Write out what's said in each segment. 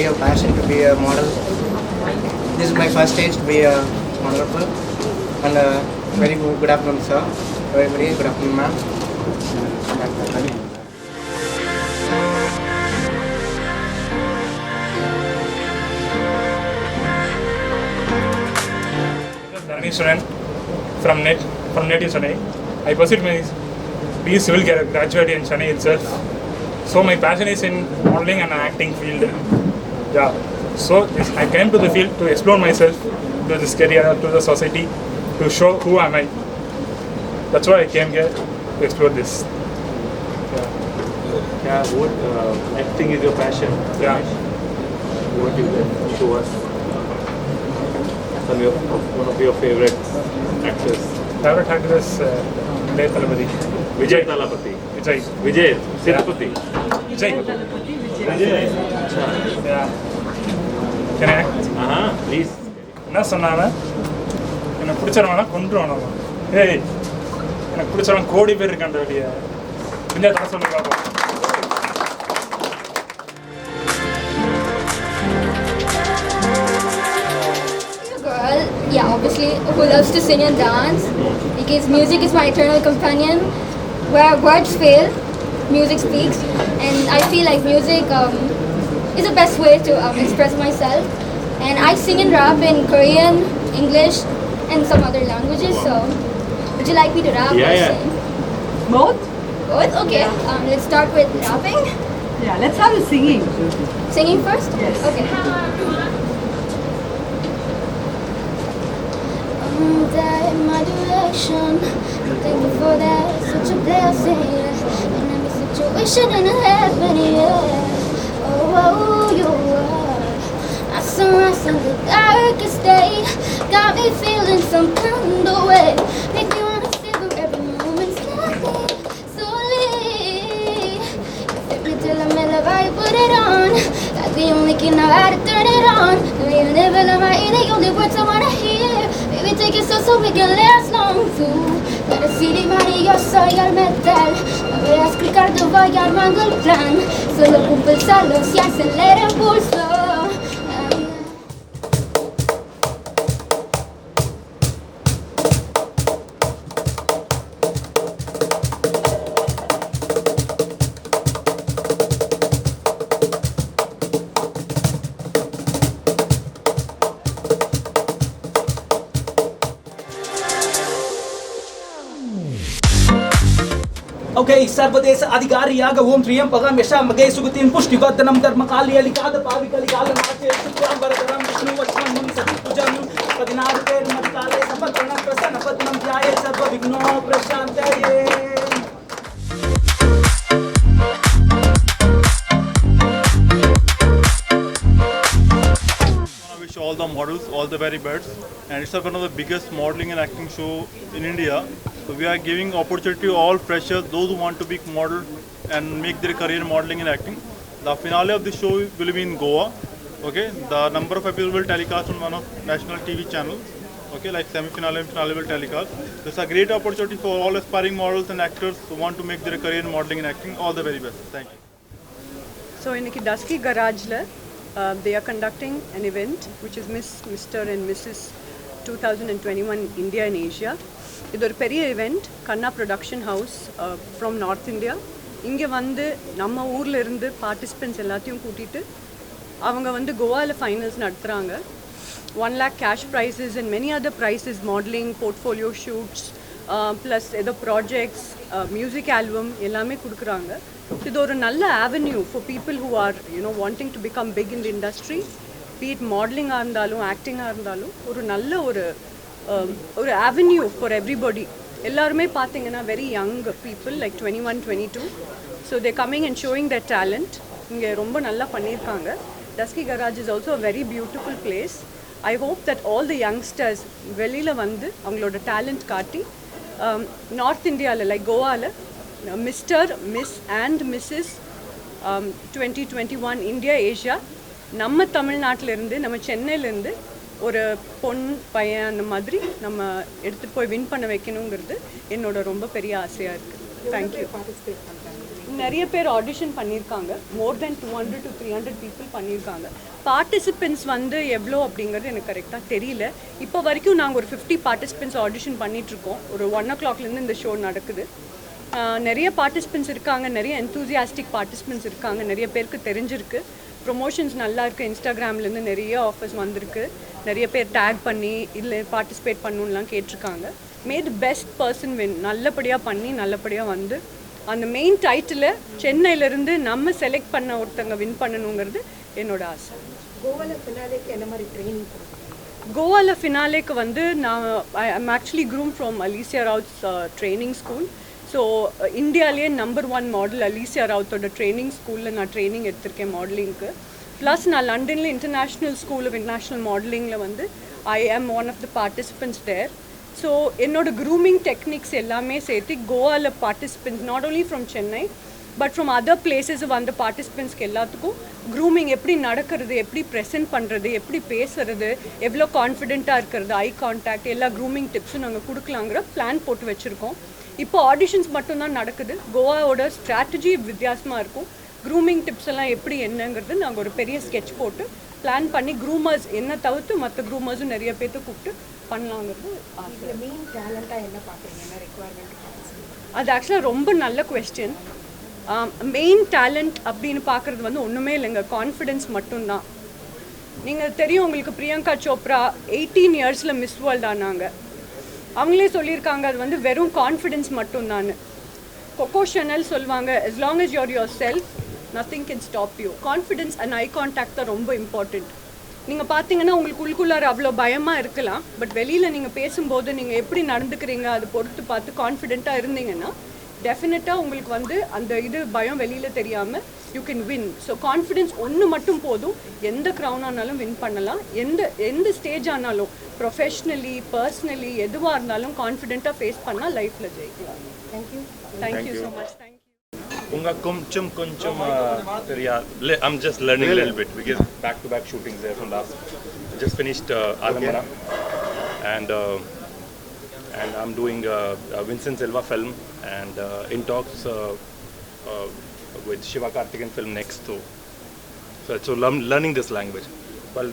be a passion to be a model. This is my first stage to be a model. And very good afternoon, sir. Very good afternoon, ma'am. Dharani student from native Chennai. I pursued my BE Civil graduate in Chennai itself. So my passion is in modeling and acting field. Yeah. So I came to the field to explore myself, to this career, to the society, to show who am I. That's why I came here to explore this. Yeah, what acting is your passion? Yeah. What you can show us? One of your favorite actors. Favorite actor is Vijay Thalapathy. Vijay Thalapathy. Vijay Sethupathi. Vijay. Vijay. Yeah. Can I act? Please. என்ன சொன்னாங்க எனக்கு பிடிச்சவனா கொண்டுருவானா ஏய் எனக்கு பிடிச்சவன் கோடி பேர் இருக்கான்ற வெளியே இந்த தடவை சொல்லி பார்ப்போம். Girl, yeah, obviously, who loves to sing and dance because music is my eternal companion. Where words fail, music speaks, and I feel like music is the best way to express myself. And I sing and rap in Korean, English, and some other languages. So, would you like me to rap or sing? Both? Both? Okay. Let's start with rapping. Yeah, let's have the singing. Singing first? Yes. Okay. That in my direction. Thank you for that. Such a blessing. In every situation in heaven, yeah. Oh, you are. I sunrise in the darkest day. Got me feeling some kind of way. Make me wanna savor every moment slowly, slowly. You fit me till I'm in love, I put it on. Like the only key know how to turn it on. No, you never know my ear, the only words I wanna hear. Baby, take it so we can last long too. Para city money, yo soy el metal. No veas clicar, yo voy al mango el plan. Solo con pensarlo si acelera el pulso. Okay, सर्वदेश अधिकारियाग ओम त्रियं पगम यशामगे सुगतिं पुष्टिवर्धनं धर्मकालियलिकाद पाविकलिकालनाचे शुक्लां वरदं विष्णुवक्षं सतिभुजं पदिनारुतेर्मदिकाले समर्पणं प्रसन्नपद्मं ध्याये सर्वविघ्नो प्रशान्तये. Wish all the models all the very best, and it's one of the biggest modeling and acting show in India. So we are giving opportunity to all freshers, those who want to be model and make their career in modeling and acting. The finale of the show will be in Goa. Okay, the number of episodes will telecast on one of national TV channels. Okay, like semi-finale and finale will telecast. It's a great opportunity for all aspiring models and actors who want to make their career in modeling and acting. All the very best. Thank you. So in Dusky Garage, they are conducting an event which is Miss, Mr. and Mrs. 2021 India and Asia. இது ஒரு பெரிய event Kanna production house from north India. இங்கே வந்து நம்ம ஊரில் இருந்து participants எல்லாத்தையும் கூட்டிகிட்டு அவங்க வந்து கோவாவில் ஃபைனல்ஸ் நடத்துகிறாங்க. 1 lakh cash prizes and many other prizes, modeling, portfolio shoots, plus ஏதோ ப்ராஜெக்ட்ஸ், மியூசிக் ஆல்பம் எல்லாமே கொடுக்குறாங்க. இது ஒரு நல்ல avenue for people who are wanting to become big in the industry. Be it மாடலிங்காக இருந்தாலும் ஆக்டிங்காக இருந்தாலும் ஒரு நல்ல ஒரு avenue for everybody. எல்லாருமே பார்த்தீங்கன்னா very young people like 21, 22. So they're coming and showing their talent. இங்கே ரொம்ப நல்லா பண்ணியிருக்காங்க. Dusky Garage is also a very beautiful place. I hope that all the youngsters வெளியில் வந்து அவங்களோட talent காட்டி நார்த் இந்தியாவில் லைக் கோவாவில் mister, miss and missus 2021 India Asia நம்ம தமிழ்நாட்டிலேருந்து நம்ம சென்னையிலேருந்து ஒரு பொன் பையன் அந்த மாதிரி நம்ம எடுத்துகிட்டு போய் வின் பண்ண வைக்கணுங்கிறது என்னோட ரொம்ப பெரிய ஆசையாக இருக்குது. தேங்க்யூ. நிறைய பேர் ஆடிஷன் பண்ணியிருக்காங்க. மோர் தென் 200 to 300 பீப்புள் பண்ணியிருக்காங்க. பார்ட்டிசிபெண்ட்ஸ் வந்து எவ்வளோ அப்படிங்கிறது எனக்கு கரெக்டாக தெரியல. இப்போ வரைக்கும் நாங்கள் ஒரு 50 பார்ட்டிசிபெண்ட்ஸ் ஆடிஷன் பண்ணிகிட்ருக்கோம். ஒரு 1 o'clockலேருந்து இந்த ஷோ நடக்குது. நிறைய பார்ட்டிசிபெண்ட்ஸ் இருக்காங்க, நிறைய என்தூசியாஸ்டிக் பார்ட்டிசிபெண்ட்ஸ் இருக்காங்க, நிறைய பேருக்கு தெரிஞ்சிருக்கு. ப்ரொமோஷன்ஸ் நல்லா இருக்குது. இன்ஸ்டாகிராம்லேருந்து நிறைய ஆஃபர்ஸ் வந்திருக்கு. நிறைய பேர் டேக் பண்ணி இல்லை பார்ட்டிசிபேட் பண்ணணும்லாம் கேட்டிருக்காங்க. மே தி பெஸ்ட் பர்சன் வின். நல்லபடியாக பண்ணி நல்லபடியாக வந்து அந்த மெயின் டைட்டில் சென்னையிலேருந்து நம்ம செலக்ட் பண்ண ஒருத்தங்க வின் பண்ணணுங்கிறது என்னோட ஆசை. கோவாவில் ஃபினாலேக்கு என்ன மாதிரி ட்ரைனிங்? கோவாவில் ஃபினாலேக்கு வந்து நான் I'm actually groom from Alesia Raut's training school. So இந்தியாவிலேயே நம்பர் 1 மாடல் அலிசியா ரவுத்தோட ட்ரைனிங் ஸ்கூலில் நான் ட்ரைனிங் எடுத்திருக்கேன் மாடலிங்க்கு. ப்ளஸ் நான் லண்டனில் இன்டர்நேஷ்னல் ஸ்கூல் ஆஃப் இன்டர்நேஷ்னல் மாடலிங்கில் வந்து I am one of the participants there. So என்னோட க்ரூமிங் டெக்னிக்ஸ் எல்லாமே சேர்த்து கோவாவில் participants not only from Chennai but from other places வந்த பார்ட்டிசிபெண்ட்ஸ்க்கு எல்லாத்துக்கும் க்ரூமிங் எப்படி நடக்கிறது, எப்படி ப்ரெசென்ட் பண்ணுறது, எப்படி பேசுறது, எவ்வளோ கான்ஃபிடென்ட்டாக இருக்கிறது, ஐ கான்டாக்ட், எல்லா க்ரூமிங் டிப்ஸும் நாங்கள் கொடுக்கலாங்கிற பிளான் போட்டு வச்சுருக்கோம். இப்போ ஆடிஷன்ஸ் மட்டும்தான் நடக்குது. கோவாவோட ஸ்ட்ராட்டஜி வித்தியாசமாக இருக்கும். க்ரூமிங் டிப்ஸ் எல்லாம் எப்படி என்னங்கிறது நாங்கள் ஒரு பெரிய ஸ்கெட்ச் போட்டு பிளான் பண்ணி க்ரூமர்ஸ் என்ன தவிர்த்து மற்ற க்ரூமர்ஸும் நிறைய பேர்த்து கூப்பிட்டு பண்ணலாங்கிறது ஆசை. மெயின் டேலண்ட்டாக என்ன பார்க்குறீங்க, என்ன ரெக்குவயர்மெண்ட்? அது ஆக்சுவலாக ரொம்ப நல்ல கொஸ்டின். மெயின் டேலண்ட் அப்படின்னு பார்க்குறது வந்து ஒன்றுமே இல்லைங்க, கான்ஃபிடென்ஸ் மட்டும்தான். நீங்கள் தெரியும் உங்களுக்கு பிரியங்கா சோப்ரா 18 இயர்ஸில் மிஸ் வேர்ல்ட் ஆனாங்க. அவங்களே சொல்லியிருக்காங்க அது வந்து வெறும் கான்ஃபிடென்ஸ் மட்டும்தான். கொக்கோ ஷனல் சொல்லுவாங்க as long as you're yourself nothing can stop you. Confidence and eye contact தான் ரொம்ப இம்பார்ட்டண்ட். நீங்கள் பார்த்தீங்கன்னா உங்களுக்கு உள்ளுக்குள்ளார அவ்வளோ பயமாக இருக்கலாம், பட் வெளியில் நீங்கள் பேசும்போது நீங்கள் எப்படி நடந்துக்கிறீங்க அது பொறுத்து பார்த்து கான்ஃபிடென்ட்டாக இருந்தீங்கன்னா டெஃபினட்டாக உங்களுக்கு வந்து அந்த இது பயம் வெளியில் தெரியாமல் you can win. So confidence ஒன்று மட்டும் போதும், எந்த க்ரௌன் ஆனாலும் வின் பண்ணலாம். எந்த ஸ்டேஜ் ஆனாலும் ப்ரொஃபஷ்னலி பர்சனலி எதுவாக இருந்தாலும் கான்ஃபிடென்ட்டாக ஃபேஸ் பண்ணால் லைஃப்பில் ஜெயிக்கலாம். Thank you so much. Thank you. Unga koncham I'm just learning a little bit because back-to-back shootings there from last. Just finished Alambara and I'm doing a Vincent Silva film and in talks with Shiva Karthikeyan film next. So learning this language. Well,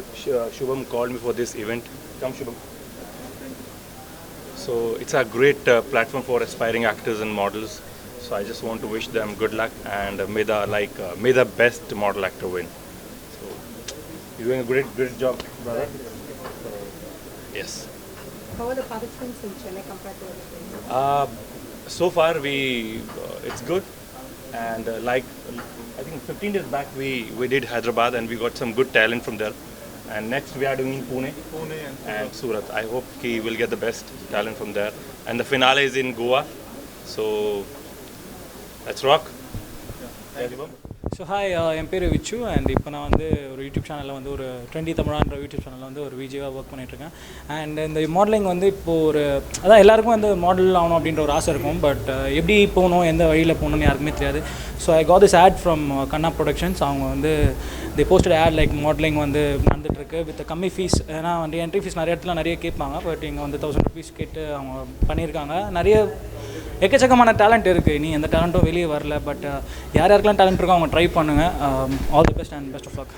Shubham called me for this event. Come Shubham. So it's a great platform for aspiring actors and models. So I just want to wish them good luck and may the best model actor win. So you're doing a great job, brother. Yes. How are the participants in Chennai compared to other places? So far it's good, and like I think 15 days back we did Hyderabad and we got some good talent from there. And next we are doing in Pune and Surat. I hope he will get the best talent from there. And the finale is in Goa. So let's rock. So hi, என் பேர் Vichu and இப்போ நான் வந்து ஒரு YouTube சேனலில் வந்து ஒரு trendy தமிழான்ற YouTube சேனலில் வந்து ஒரு விஜிவாக ஒர்க் பண்ணிகிட்ருக்கேன். அண்ட் இந்த மாடலிங் வந்து இப்போது ஒரு அதான் எல்லாருக்கும் வந்து மாடல் ஆகணும் அப்படின்ற ஒரு ஆசை இருக்கும். பட் எப்படி போகணும், எந்த வழியில் போகணுன்னு யாருக்குமே தெரியாது. So I got this ad from Kanna ப்ரொடக்ஷன்ஸ். அவங்க வந்து the posted ad like modelling வந்து நடந்துகிட்ருக்கு வித் கம்மி ஃபீஸ். ஏன்னா வந்து என்ட்ரி ஃபீஸ் நிறைய இடத்துல நிறைய கேட்பாங்க, பட் இங்கே வந்து 1000 rupees கேட்டு அவங்க பண்ணியிருக்காங்க. நிறைய எக்கச்சக்கமான டேலண்ட் இருக்குது, நீ எந்த டேலண்ட்டும் வெளியே வரல. பட் யார் யாருக்கெல்லாம் டேலண்ட் இருக்கோ அவங்க ட்ரை பண்ணுங்கள். All the best and best of luck.